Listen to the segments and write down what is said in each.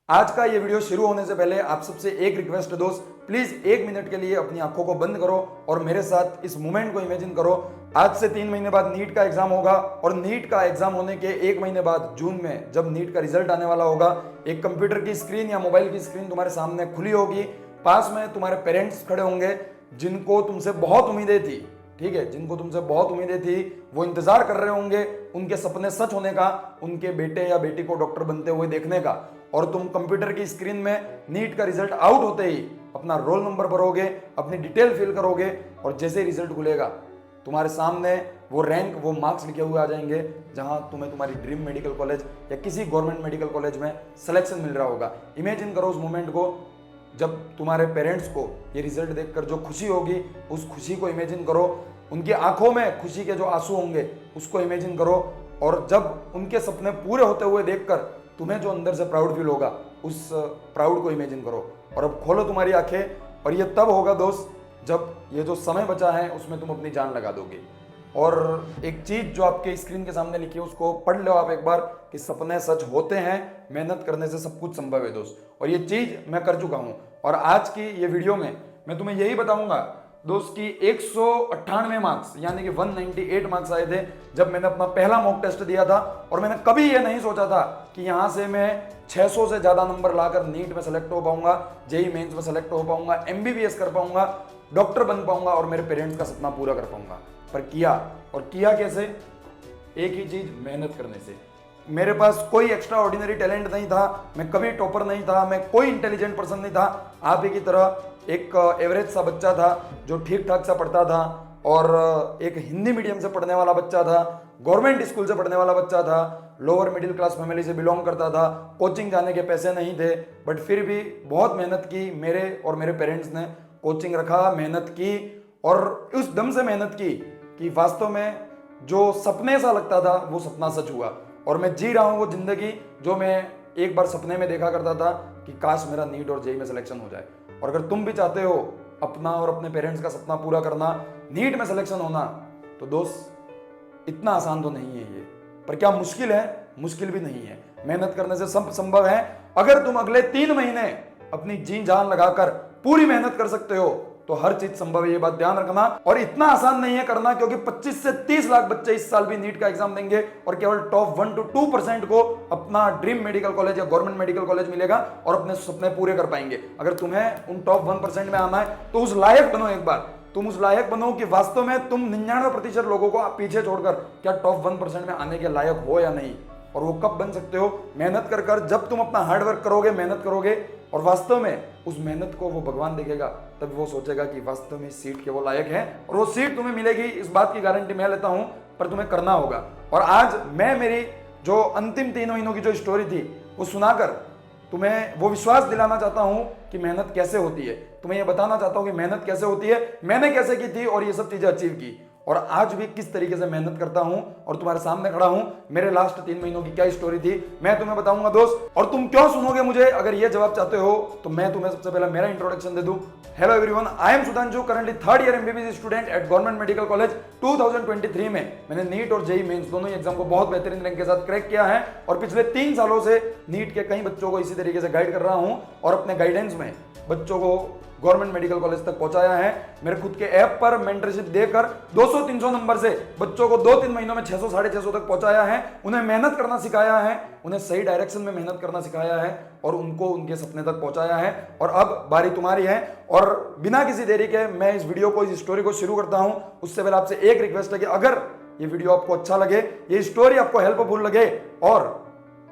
आज का ये वीडियो शुरू होने से पहले आप सबसे एक रिक्वेस्ट है दोस्त, प्लीज 1 मिनट के लिए अपनी आंखों को बंद करो और मेरे साथ इस मोमेंट को इमेजिन करो। आज से 3 महीने बाद नीट का एग्जाम होगा और नीट का एग्जाम होने के 1 महीने बाद जून में जब नीट का रिजल्ट आने वाला होगा, एक कंप्यूटर की स्क्रीन या मोबाइल की स्क्रीन तुम्हारे सामने खुली होगी। पास में तुम्हारे पेरेंट्स खड़े होंगे जिनको तुमसे बहुत उम्मीदें थी, ठीक है, जिनको तुमसे बहुत उम्मीदें थी, वो इंतजार कर रहे होंगे उनके सपने सच होने का, उनके बेटे या बेटी को डॉक्टर बनते हुए देखने का। और तुम कंप्यूटर की स्क्रीन में नीट का रिजल्ट आउट होते ही अपना रोल नंबर भरोगे, अपनी डिटेल फिल करोगे और जैसे ही रिजल्ट खुलेगा तुम्हारे सामने वो रैंक, वो मार्क्स लिखे हुए आ जाएंगे जहां तुम्हें तुम्हारी ड्रीम मेडिकल कॉलेज या किसी गवर्नमेंट मेडिकल कॉलेज में सिलेक्शन मिल रहा होगा। इमेजिन करो उस मोमेंट को, जब तुम्हारे पेरेंट्स को ये रिजल्ट देखकर जो खुशी होगी, उस खुशी को इमेजिन करो। उनकी आंखों में खुशी के जो आंसू होंगे उसको इमेजिन करो। और जब उनके सपने पूरे होते हुए देखकर तुम्हें जो अंदर से प्राउड फील होगा, उस प्राउड को इमेजिन करो। और अब खोलो तुम्हारी आंखें और ये तब होगा दोस्त जब ये जो समय बचा है उसमें तुम अपनी जान लगा दोगे। और एक चीज जो आपके स्क्रीन के सामने लिखी है उसको पढ़ लो आप एक बार, कि सपने सच होते हैं, मेहनत करने से सब कुछ संभव है दोस्त। और ये चीज मैं कर चुका हूं और आज की ये वीडियो में मैं तुम्हें यही बताऊंगा दोस्त की 198 मार्क्स यानी कि 198 मार्क्स आए थे जब मैंने अपना पहला मॉक टेस्ट दिया था। और मैंने कभी ये नहीं सोचा था कि यहां से मैं 600 से ज्यादा नंबर लाकर नीट में सेलेक्ट हो पाऊंगा, जेई मेंस में सेलेक्ट हो पाऊंगा, एमबीबीएस कर पाऊंगा, डॉक्टर बन पाऊंगा और मेरे पेरेंट्स का सपना पूरा कर पाऊंगा। पर किया, और किया कैसे? एक ही चीज, मेहनत करने से। मेरे पास कोई एक्स्ट्रा ऑर्डिनरी टैलेंट नहीं था, मैं कभी टॉपर नहीं था, मैं कोई इंटेलिजेंट पर्सन नहीं था। आप ही की तरह एक एवरेज सा बच्चा था जो ठीक ठाक सा पढ़ता था और एक हिंदी मीडियम से पढ़ने वाला बच्चा था, गवर्नमेंट स्कूल से पढ़ने वाला बच्चा था, लोअर मिडिल क्लास फैमिली से बिलोंग करता था, कोचिंग जाने के पैसे नहीं थे, बट फिर भी बहुत मेहनत की। मेरे और मेरे पेरेंट्स ने कोचिंग रखा, मेहनत की और उस दम से मेहनत की कि वास्तव में जो सपने सा लगता था वो सपना सच हुआ। और मैं जी रहा हूँ वो जिंदगी जो मैं एक बार सपने में देखा करता था कि काश मेरा नीट और जेई में सिलेक्शन हो जाए। और अगर तुम भी चाहते हो अपना और अपने पेरेंट्स का सपना पूरा करना, नीट में सिलेक्शन होना, तो दोस्त इतना आसान तो नहीं है ये। पर क्या मुश्किल है? मुश्किल भी नहीं है। मेहनत करने से सब संभव है। अगर तुम अगले 3 महीने अपनी जी जान लगाकर पूरी मेहनत कर सकते हो तो हर चीज संभव है, ये बात ध्यान रखना। और इतना आसान नहीं है करना, क्योंकि 25 से 30 लाख बच्चे इस साल भी नीट का एग्जाम देंगे और केवल टॉप 1 to 2% को अपना ड्रीम मेडिकल कॉलेज या गवर्नमेंट मेडिकल कॉलेज मिलेगा और अपने सपने पूरे कर पाएंगे। अगर तुम्हें उन टॉप 1% में आना है तो उस लायक बनो। एक बार तुम उस लायक बनो कि वास्तव में तुम 99% लोगों को पीछे छोड़कर क्या टॉप 1% में आने के लायक हो या नहीं। और वो कब बन सकते हो? मेहनत कर कर। जब तुम अपना हार्डवर्क करोगे, मेहनत करोगे और वास्तव में उस मेहनत को वो भगवान देखेगा, तब वो सोचेगा कि वास्तव में सीट के वो लायक है और वो सीट तुम्हें मिलेगी। इस बात की गारंटी मैं लेता हूं, पर तुम्हें करना होगा। और आज मैं मेरी जो अंतिम 3 महीनों की जो स्टोरी थी वो सुनाकर तुम्हें वो विश्वास दिलाना चाहता हूं कि मेहनत कैसे होती है। तुम्हें ये बताना चाहता हूं कि मेहनत कैसे होती है, मैंने कैसे की थी और ये सब चीजें अचीव की, और आज भी किस तरीके से मेहनत करता हूं और तुम्हारे सामने खड़ा हूं। मेरे लास्ट 3 महीनों की क्या स्टोरी थी मैं तुम्हें बताऊंगा दोस्त। और तुम क्यों सुनोगे मुझे? अगर ये जवाब चाहते हो तो मैं तुम्हें सबसे पहले मेरा इंट्रोडक्शन दे दूं। Hello everyone, I am Sudhanshu, currently 3rd year MBBS student at government medical college. 2023 में मैंने नीट और जेई मेंस दोनों ही एग्जाम को बहुत बेहतरीन रैंक के साथ क्रैक किया है और पिछले 3 सालों से नीट के कई बच्चों को इसी तरीके से गाइड कर रहा हूं और अपने गाइडेंस में बच्चों को गवर्नमेंट मेडिकल कॉलेज तक पहुंचाया है। मेरे खुद के ऐप पर मेंटरशिप देकर 200-300 नंबर से बच्चों को 2-3 महीनों में 600-650 तक पहुंचाया है। उन्हें मेहनत करना सिखाया है, उन्हें सही डायरेक्शन में मेहनत करना सिखाया है और उनको उनके सपने तक पहुंचाया है। और अब बारी तुम्हारी है। और बिना किसी देरी के मैं इस वीडियो को, इस स्टोरी को शुरू करता हूं। उससे पहले आपसे एक रिक्वेस्ट है कि अगर ये वीडियो आपको अच्छा लगे, ये स्टोरी आपको हेल्पफुल लगे और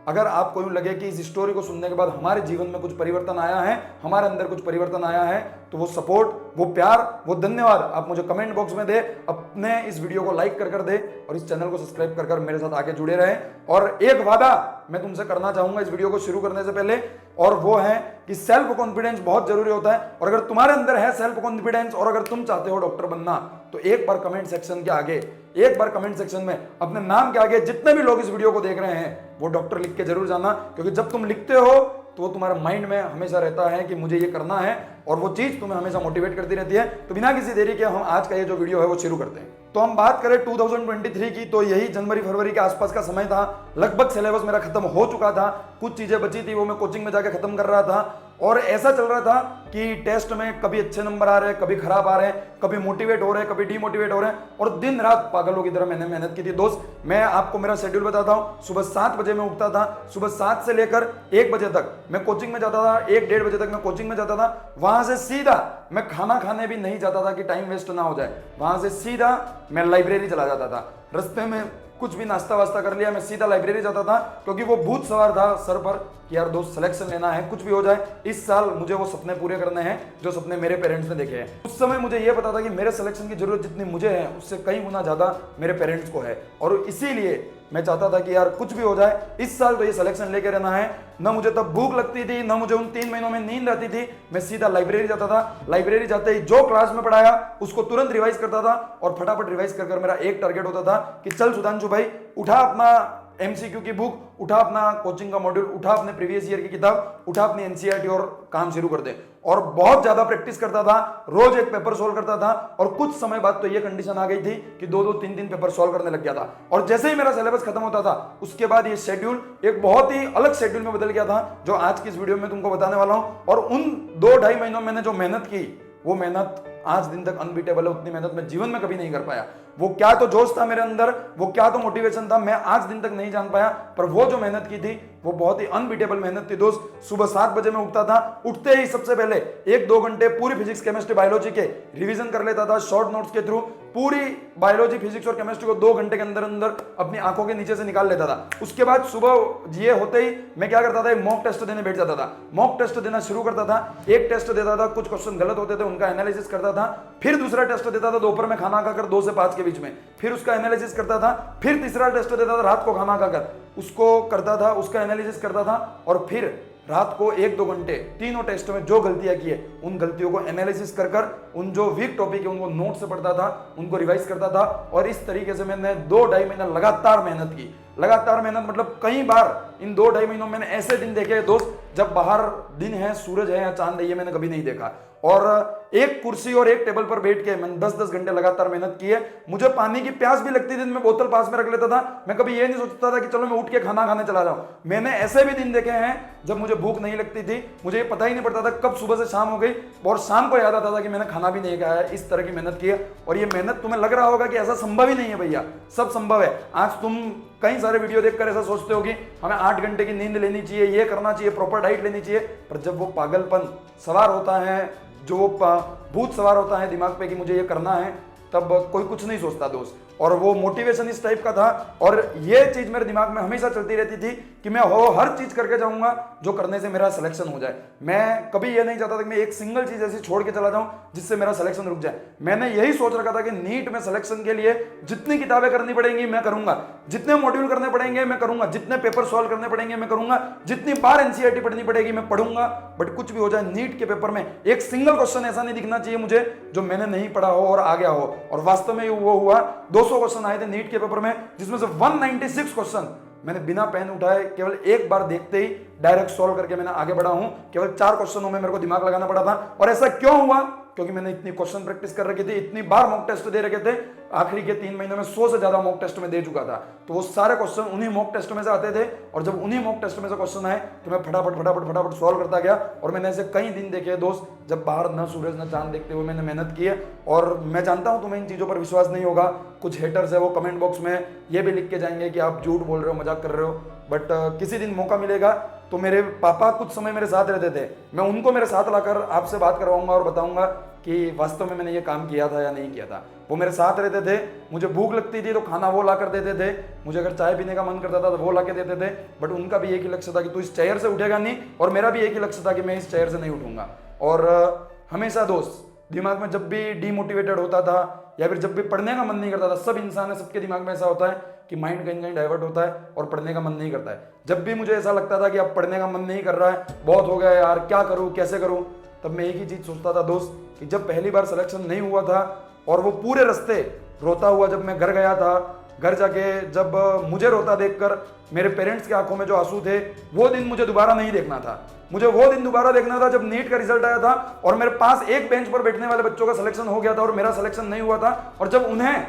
अगर आपको यूं लगे कि इस स्टोरी को सुनने के बाद हमारे जीवन में कुछ परिवर्तन आया है, हमारे अंदर कुछ परिवर्तन आया है, तो वो सपोर्ट, वो प्यार, वो धन्यवाद आप मुझे कमेंट बॉक्स में दे। अपने इस वीडियो को लाइक कर दे और इस चैनल को सब्सक्राइब कर कर मेरे साथ आगे जुड़े रहे। और एक वादा मैं तुमसे करना चाहूंगा इस वीडियो को शुरू करने से पहले, और वो है कि सेल्फ कॉन्फिडेंस बहुत जरूरी होता है। और अगर तुम्हारे अंदर है सेल्फ कॉन्फिडेंस और अगर तुम चाहते हो डॉक्टर बनना, तो एक बार कमेंट सेक्शन के आगे, एक बार कमेंट सेक्शन में अपने नाम के आगे जितने भी लोग इस वीडियो को देख रहे हैं वो डॉक्टर लिख के जरूर जाना। क्योंकि जब तुम लिखते हो तो वो तुम्हारे माइंड में हमेशा रहता है कि मुझे ये करना है, और वो चीज तुम्हें हमेशा मोटिवेट करती रहती है। तो बिना किसी देरी के हम आज का ये जो वीडियो है वो शुरू करते हैं। तो हम बात करें 2023 की, तो यही जनवरी फरवरी के आसपास का समय था। लगभग सिलेबस मेरा खत्म हो चुका था, कुछ चीजें बची थी वो मैं कोचिंग में जाके खत्म कर रहा था। और ऐसा चल रहा था कि टेस्ट में कभी अच्छे नंबर आ रहे हैं, कभी खराब आ रहे हैं, कभी मोटिवेट हो रहे हैं, कभी डीमोटिवेट हो रहे हैं, और दिन रात पागलों की तरह मैंने मेहनत की थी। दोस्त, मैं आपको मेरा शेड्यूल बताता हूँ। सुबह 7 बजे मैं उठता था, सुबह 7 से लेकर 1 बजे तक मैं कोचिंग में जाता था, 1-1:30 बजे तक मैं कोचिंग में जाता था। वहां से सीधा मैं खाना खाने भी नहीं जाता था कि टाइम वेस्ट ना हो जाए। वहां से सीधा मैं लाइब्रेरी चला जाता था। रास्ते में कुछ भी नाश्ता वास्ता कर लिया, मैं सीधा लाइब्रेरी जाता था, क्योंकि वो भूत सवार था सर पर कि यार दोस्त सिलेक्शन लेना है, कुछ भी हो जाए इस साल मुझे वो सपने पूरे करने हैं जो सपने मेरे पेरेंट्स ने देखे हैं। उस समय मुझे ये पता था कि मेरे सिलेक्शन की जरूरत जितनी मुझे है उससे कई गुना ज्यादा मेरे पेरेंट्स को है, और इसीलिए मैं चाहता था कि यार कुछ भी हो जाए इस साल तो ये सिलेक्शन लेके रहना है। ना मुझे तब भूख लगती थी, ना मुझे उन 3 महीनों में नींद आती थी। मैं सीधा लाइब्रेरी जाता था, लाइब्रेरी जाते ही जो क्लास में पढ़ाया उसको तुरंत रिवाइज करता था, और फटाफट रिवाइज कर मेरा एक टारगेट होता था कि चल सुधांशु भाई, उठा अपना एमसीक्यू की बुक, उठा अपना कोचिंग का मॉड्यूल, उठा अपने प्रीवियस ईयर की किताब, उठा अपनी एनसीईआरटी और काम शुरू कर दे। और बहुत ज्यादा प्रैक्टिस करता था, रोज एक पेपर सोल्व करता था, और कुछ समय बाद तो ये कंडीशन आ गई थी कि 2-2, 3-3 पेपर सोल्व करने लग गया था। और जैसे ही मेरा सिलेबस खत्म होता था उसके बाद ये शेड्यूल एक बहुत ही अलग शेड्यूल में बदल गया था, जो आज की इस वीडियो में तुमको बताने वाला हूं। और उन 2-2.5 महीनों में मैंने जो मेहनत की, वो मेहनत आज दिन तक अनबीटेबल है। उतनी मेहनत मैं जीवन में कभी नहीं कर पाया। वो क्या तो जोश था मेरे अंदर, वो क्या तो मोटिवेशन था, मैं आज दिन तक नहीं जान पाया। पर वो जो मेहनत की थी वो बहुत ही अनबीटेबल मेहनत थी दोस्त। सुबह 7 बजे मैं उठता था, उठते ही सबसे पहले 1-2 घंटे पूरी फिजिक्स केमिस्ट्री बायोलॉजी के रिवीजन कर लेता था शॉर्ट नोट्स के थ्रू। पूरी बायोलॉजी फिजिक्स और केमिस्ट्री को 2 घंटे के अंदर अंदर अपनी आंखों के नीचे से निकाल लेता था। उसके बाद सुबह ये होते ही मैं क्या करता था, एक मॉक टेस्ट देने बैठ जाता था। मॉक टेस्ट देना शुरू करता था, एक टेस्ट देता था, कुछ क्वेश्चन गलत होते थे उनका एनालिसिस करता था, फिर दूसरा टेस्ट देता था दोपहर में खाना खाकर 2 से 5 के बीच में, फिर उसका एनालिसिस करता था, फिर तीसरा टेस्ट देता था रात को खाना खाकर, उसको करता था, उसका एनालिसिस करता था, और फिर रात को 1-2 घंटे तीनों टेस्ट में जो गलतियां की है उन गलतियों को एनालिसिस कर उन जो वीक टॉपिक है उनको नोट से पढ़ता था, उनको रिवाइज करता था। और इस तरीके से मैंने 2-2.5 महीना लगातार मेहनत की। लगातार मेहनत मतलब कई बार इन 2-2.5 महीनों मैंने ऐसे दिन देखे दोस्त जब बाहर दिन है, सूरज है या चांद है, ये मैंने कभी नहीं देखा। और एक कुर्सी और एक टेबल पर बैठ के मैंने 10-10 घंटे लगातार मेहनत की है। मुझे पानी की प्यास भी लगती थी, मैं बोतल पास में रख लेता था। मैं कभी ये नहीं सोचता था कि चलो मैं उठ के खाना खाने चला जाऊं। मैंने ऐसे भी दिन देखे हैं जब मुझे भूख नहीं लगती थी, मुझे ये पता ही नहीं पड़ता था कब सुबह से शाम हो गई, और शाम को याद आता था कि मैंने खाना भी नहीं खाया। इस तरह की मेहनत की है। और ये मेहनत तुम्हें लग रहा होगा कि ऐसा संभव ही नहीं है भैया, सब संभव है। आज तुम कई सारे वीडियो देखकर ऐसा सोचते हो कि हमें 8 घंटे की नींद लेनी चाहिए, ये करना चाहिए, प्रॉपर डाइट लेनी चाहिए, पर जब वो पागलपन सवार होता है, जो भूत सवार होता है दिमाग पे कि मुझे ये करना है, तब कोई कुछ नहीं सोचता दोस्त। और वो मोटिवेशन इस टाइप का था, और ये चीज मेरे दिमाग में हमेशा चलती रहती थी कि मैं हर चीज करके जाऊंगा जो करने से मेरा सिलेक्शन हो जाए। मैं कभी ये नहीं चाहता था कि मैं एक सिंगल चीज ऐसी छोड़ के चला जाऊं जिससे मेरा सिलेक्शन रुक जाए। मैंने यही सोच रखा था कि नीट में सिलेक्शन के लिए जितनी किताबें करनी पड़ेंगी मैं करूंगा, जितने मॉड्यूल करने पड़ेंगे मैं करूंगा, जितने पेपर सॉल्व करने पड़ेंगे मैं करूंगा, जितनी बार एनसीईआरटी पढ़नी पड़ेगी मैं पढ़ूंगा। बट कुछ भी हो जाए, नीट के पेपर में एक सिंगल क्वेश्चन ऐसा नहीं दिखना चाहिए मुझे जो मैंने नहीं पढ़ा हो और आ गया हो। और वास्तव में वो हुआ। 200 क्वेश्चन आए थे नीट के पेपर में, जिसमें से 196 क्वेश्चन मैंने बिना पेन उठाए केवल एक बार देखते ही डायरेक्ट सॉल्व करके मैंने आगे बढ़ा हूं। केवल 4 क्वेश्चनों में मेरे को दिमाग लगाना पड़ा था। और ऐसा क्यों हुआ? क्योंकि मैंने इतनी क्वेश्चन प्रैक्टिस कर रखी थी, इतनी बार मॉक टेस्ट दे रखे थे। आखिरी के 3 महीनों में 100 से ज्यादा मॉक टेस्ट में दे चुका था। तो वो सारे क्वेश्चन उन्हीं मॉक टेस्ट में से आते थे, और जब उन्हीं मॉक टेस्ट में से क्वेश्चन आए तो मैं फटाफट सॉल्व करता गया। और मैंने ऐसे कई दिन देखे दोस्त जब बाहर न सूरज न चांद देखते हुए मैंने मेहनत की है। और मैं जानता हूं तुम्हें इन चीजों पर विश्वास नहीं होगा। कुछ हेटर्स है वो कमेंट बॉक्स में ये भी लिख के जाएंगे कि आप झूठ बोल रहे हो, मजाक कर रहे हो। बट किसी दिन मौका मिलेगा तो मेरे पापा कुछ समय मेरे साथ रहते थे, मैं उनको मेरे साथ लाकर आपसे बात करवाऊंगा और बताऊंगा कि वास्तव में मैंने ये काम किया था या नहीं किया था। वो मेरे साथ रहते थे, मुझे भूख लगती थी तो खाना वो ला कर देते थे, मुझे अगर चाय पीने का मन करता था तो वो ला के देते थे। बट उनका भी एक ही लक्ष्य था कि तू इस चेयर से उठेगा नहीं, और मेरा भी एक ही लक्ष्य था कि मैं इस चेयर से नहीं उठूंगा। और हमेशा दोस्त दिमाग में जब भी डीमोटिवेटेड होता था या फिर जब भी पढ़ने का मन नहीं करता था, सब इंसान है, सबके दिमाग में ऐसा होता है कि माइंड कहीं कहीं डाइवर्ट होता है और पढ़ने का मन नहीं करता है। जब भी मुझे ऐसा लगता था कि अब पढ़ने का मन नहीं कर रहा है, बहुत हो गया यार, क्या करूं, कैसे करूं, तब मैं एक ही चीज सोचता था दोस्त कि जब पहली बार सिलेक्शन नहीं हुआ था और वो पूरे रास्ते रोता हुआ जब मैं घर गया था, घर जाके जब मुझे रोता देखकर मेरे पेरेंट्स की आंखों में जो आंसू थे, वो दिन मुझे दोबारा नहीं देखना था। मुझे वो दिन दोबारा देखना था जब नीट का रिजल्ट आया था और मेरे पास एक बेंच पर बैठने वाले बच्चों का सिलेक्शन हो गया था और मेरा सिलेक्शन नहीं हुआ था, और जब उन्हें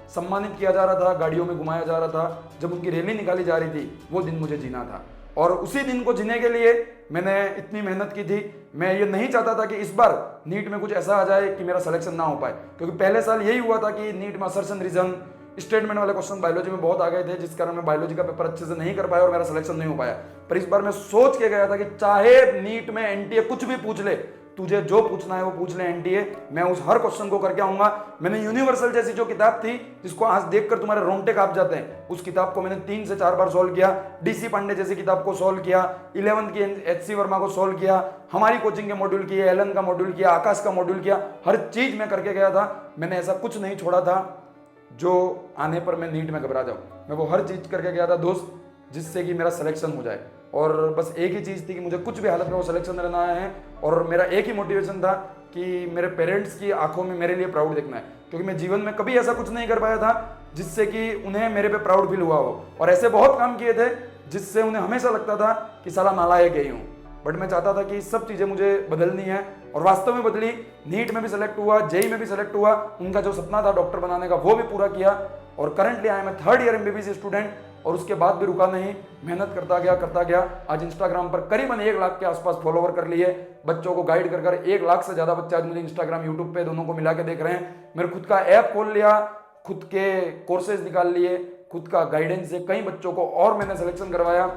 सम्मानित किया जा रहा था, गाड़ियों में घुमाया जा रहा था, जब उनकी रैली निकाली जा रही थी, वो दिन मुझे जीना था। और उसी दिन को जीने के लिए मैंने इतनी मेहनत की थी। मैं ये नहीं चाहता था कि इस बार नीट में कुछ ऐसा आ जाए कि मेरा सिलेक्शन ना हो पाए, क्योंकि पहले साल यही हुआ था कि नीट में असर्शन रीजन स्टेटमेंट वाले क्वेश्चन बायोलॉजी में बहुत आ गए थे, जिस कारण मैं बायोलॉजी का पेपर अच्छे से नहीं कर पाया और मेरा सिलेक्शन नहीं हो पाया। पर इस बार मैं सोच के गया था कि चाहे नीट में एनटीए कुछ भी पूछ ले, तुझे जो पूछना है वो पूछ ले एनटीए, मैं उस हर क्वेश्चन को करके आऊंगा। मैंने यूनिवर्सल जैसी जो किताब थी, जिसको आज देखकर तुम्हारे रोंगटे कांप जाते हैं, उस किताब को मैंने 3 से 4 बार सॉल्व किया। डीसी पांडे जैसी किताब को सॉल्व किया, 11th की एचसी वर्मा को सॉल्व किया, हमारी कोचिंग के मॉड्यूल किए, एलन का मॉड्यूल किया, आकाश का मॉड्यूल किया, हर चीज मैं करके गया था। मैंने ऐसा कुछ नहीं छोड़ा था जो आने पर मैं नीट में घबरा जाऊं। मैं वो हर चीज करके गया था दोस्त, जिससे कि मेरा सिलेक्शन हो जाए। और बस एक ही चीज़ थी कि मुझे कुछ भी हालत में वो सिलेक्शन रहना है, और मेरा एक ही मोटिवेशन था कि मेरे पेरेंट्स की आंखों में मेरे लिए प्राउड दिखना है, क्योंकि मैं जीवन में कभी ऐसा कुछ नहीं कर पाया था जिससे कि उन्हें मेरे पे प्राउड फील हुआ हो। और ऐसे बहुत काम किए थे जिससे उन्हें हमेशा लगता था कि साला नालायक ही हूँ। बट मैं चाहता था कि सब चीज़ें मुझे बदलनी है, और वास्तव में बदली। नीट में भी सिलेक्ट हुआ, जेई में भी सिलेक्ट हुआ, उनका जो सपना था डॉक्टर बनाने का वो भी पूरा किया। और currently I am 3rd year MBBS student, और उसके बाद भी रुका नहीं, मेहनत करता गया। आज इंस्टाग्राम पर करीबन 1 लाख के आसपास फॉलोवर कर लिए, बच्चों को गाइड कर 1 लाख से ज़्यादा बच्चे आज मुझे इंस्टाग्राम यूट्यूब पे दोनों को मिला के देख रहे हैं। मेरे खुद का ऐप खोल लिया, खुद के कोर्सेज निकाल लिए, खुद का गाइडेंस से कई बच्चों को और मैंने सिलेक्शन करवाया,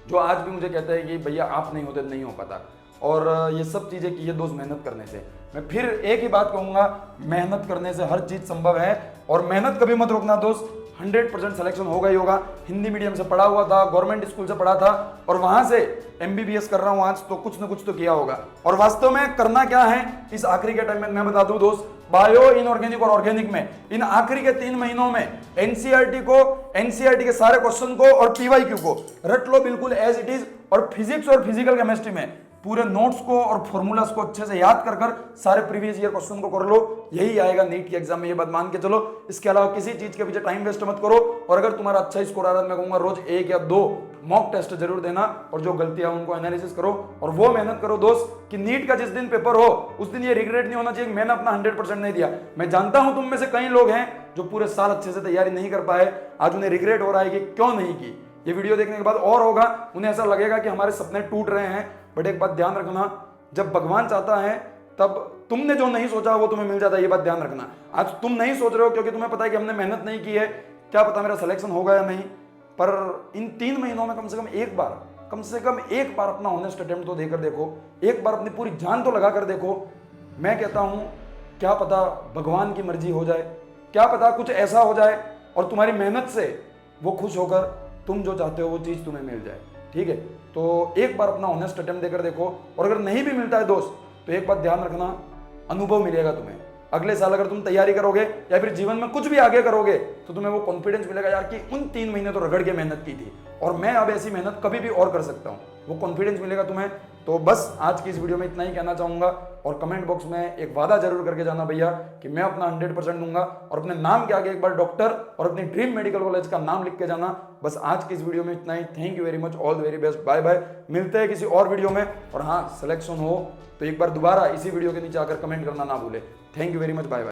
जो आज भी मुझे कहते हैं कि भैया आप नहीं होते नहीं हो पाता। और ये सब चीज़ें की है दोस्त मेहनत करने से। मैं फिर एक ही बात कहूँगा, मेहनत करने से हर चीज़ संभव है, और मेहनत कभी मत रोकना दोस्त। 100% सिलेक्शन होगा ही होगा। हिंदी मीडियम से पढ़ा हुआ था, गवर्नमेंट स्कूल से पढ़ा था, और वहाँ से MBBS कर रहा हूँ आज, तो कुछ न कुछ तो किया होगा। और वास्तव में करना क्या है इस आखिरी के टाइम में मैं बता दूं दोस्त, बायो, इनऑर्गेनिक और ऑर्गेनिक में इन आखिरी के 3 महीनों में एनसीईआरटी के सारे क्वेश्चन को और PYQ को रट लो बिल्कुल एज इट इज, और फिजिक्स और फिजिकल केमिस्ट्री में पूरे नोट्स को और फॉर्मूलास को अच्छे से याद कर सारे प्रीवियस ईयर क्वेश्चन को कर लो। यही आएगा नीट के एग्जाम में, ये बात मान के चलो। इसके अलावा किसी चीज के पीछे टाइम वेस्ट मत करो, और अगर तुम्हारा अच्छा स्कोर आ रहा है, मैं कहूंगा रोज 1 या 2 मॉक टेस्ट जरूर देना, और जो गलतियां उनको एनालिसिस करो, और वो मेहनत करो दोस्त कि नीट का जिस दिन पेपर हो उस दिन ये रिग्रेट नहीं होना चाहिए, मैंने अपना 100% नहीं दिया। मैं जानता हूं तुम में से कई लोग हैं जो पूरे साल अच्छे से तैयारी नहीं कर पाए, आज उन्हें रिग्रेट हो रहा है कि क्यों नहीं की। ये वीडियो देखने के बाद और होगा, उन्हें ऐसा लगेगा कि हमारे सपने टूट रहे हैं। बट एक बात ध्यान रखना, जब भगवान चाहता है तब तुमने जो नहीं सोचा वो तुम्हें मिल जाता है, ये बात ध्यान रखना। आज तुम नहीं सोच रहे हो क्योंकि तुम्हें पता है कि हमने मेहनत नहीं की है, क्या पता मेरा सिलेक्शन होगा या नहीं। पर इन 3 महीनों में कम से कम एक बार अपना ऑनेस्ट अटेम्प्ट तो देकर देखो, एक बार अपनी पूरी जान तो लगा कर देखो। मैं कहता हूं क्या पता भगवान की मर्जी हो जाए, क्या पता कुछ ऐसा हो जाए और तुम्हारी मेहनत से वो खुश होकर तुम जो चाहते हो वो चीज़ तुम्हें मिल जाए। ठीक है, तो एक बार अपना ऑनेस्ट अटेम्प्ट देकर देखो, और अगर नहीं भी मिलता है दोस्त तो एक बात ध्यान रखना, अनुभव मिलेगा तुम्हें। अगले साल अगर तुम तैयारी करोगे या फिर जीवन में कुछ भी आगे करोगे तो तुम्हें वो कॉन्फिडेंस मिलेगा यार कि उन 3 महीने तो रगड़ के मेहनत की थी, और मैं अब ऐसी मेहनत कभी भी और कर सकता हूँ, वो कॉन्फिडेंस मिलेगा तुम्हें। तो बस आज की इस वीडियो में इतना ही कहना चाहूँगा, और कमेंट बॉक्स में एक वादा जरूर करके जाना भैया कि मैं अपना 100% दूंगा, और अपने नाम के आगे एक बार डॉक्टर और अपनी ड्रीम मेडिकल कॉलेज का नाम लिख के जाना। बस आज की इस वीडियो में इतना ही। Thank you very much, all the very best, bye bye. मिलते हैं किसी और वीडियो में, और हाँ सिलेक्शन हो तो एक बार दोबारा इसी वीडियो के नीचे आकर कमेंट करना ना भूले। Thank you very much, bye bye.